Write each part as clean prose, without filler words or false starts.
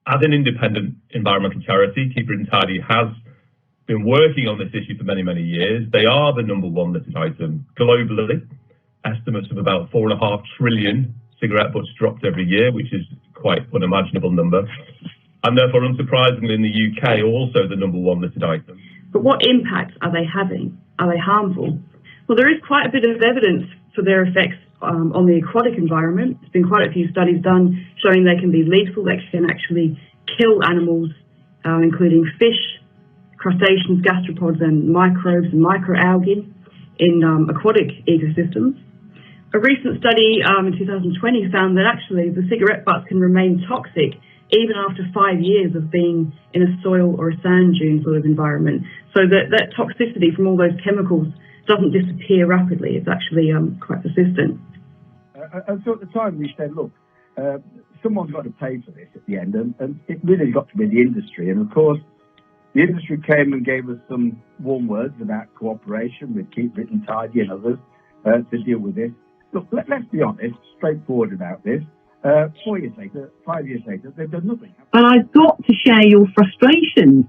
As an independent environmental charity, Keep Britain Tidy has been working on this issue for many, many years. They are the number one littered item globally. Estimates of about 4.5 trillion cigarette butts dropped every year, which is quite an unimaginable number. And therefore, unsurprisingly, in the UK, also the number one littered item. But what impact are they having? Are they harmful? Well, there is quite a bit of evidence for their effects on the aquatic environment. There's been quite a few studies done showing they can be lethal. They can actually kill animals, including fish, crustaceans, gastropods, and microbes and microalgae in aquatic ecosystems. A recent study in 2020 found that actually the cigarette butts can remain toxic even after 5 years of being in a soil or a sand dune sort of environment. So that toxicity from all those chemicals doesn't disappear rapidly. It's actually quite persistent. And so at the time we said, look, someone's got to pay for this at the end, and it really got to be the industry. And of course, the industry came and gave us some warm words about cooperation with Keep Britain Tidy and others to deal with this. Look, let's be honest, straightforward about this. 4 years later, 5 years later, they've done nothing. But I've got to share your frustrations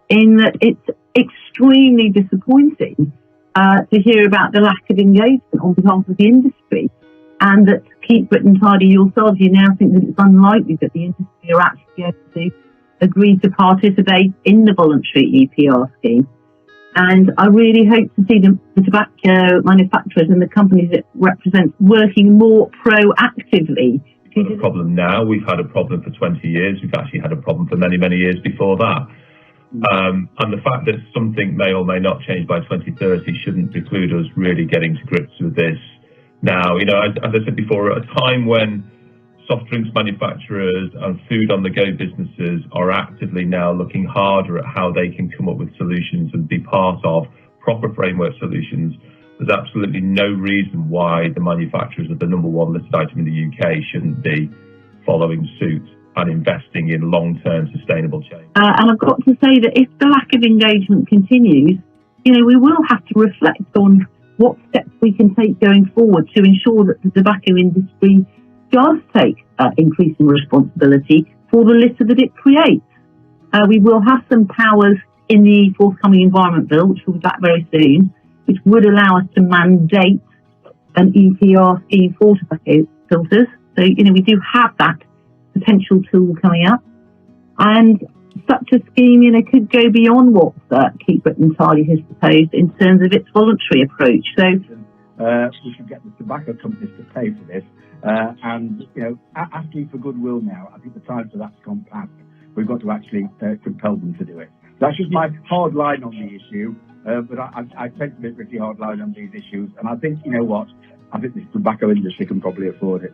in that it's extremely disappointing to hear about the lack of engagement on behalf of the industry, and that Keep Britain Tidy yourselves, you now think that it's unlikely that the industry are actually able to agree to participate in the voluntary EPR scheme. And I really hope to see the tobacco manufacturers and the companies it represents working more proactively. We've got a problem now. We've had a problem for 20 years. We've actually had a problem for many, many years before that. And the fact that something may or may not change by 2030 shouldn't preclude us really getting to grips with this now. You know, as I said before, at a time when soft drinks manufacturers and food on the go businesses are actively now looking harder at how they can come up with solutions and be part of proper framework solutions, there's absolutely no reason why the manufacturers of the number one listed item in the UK shouldn't be following suit and investing in long-term sustainable change. And I've got to say that if the lack of engagement continues, you know, we will have to reflect on what steps we can take going forward to ensure that the tobacco industry does take increasing responsibility for the litter that it creates. We will have some powers in the forthcoming Environment Bill, which will be back very soon, which would allow us to mandate an EPR scheme for tobacco filters. So, you know, we do have that potential tool coming up. And such a scheme, you know, could go beyond what Keep Britain Tidy has proposed in terms of its voluntary approach. So we should get the tobacco companies to pay for this. And, you know, asking for goodwill now, I think the time for that's gone past. We've got to actually compel them to do it. That's just my hard line on the issue. But I tend to be pretty hard line on these issues. And I think, you know what, I think this tobacco industry can probably afford it.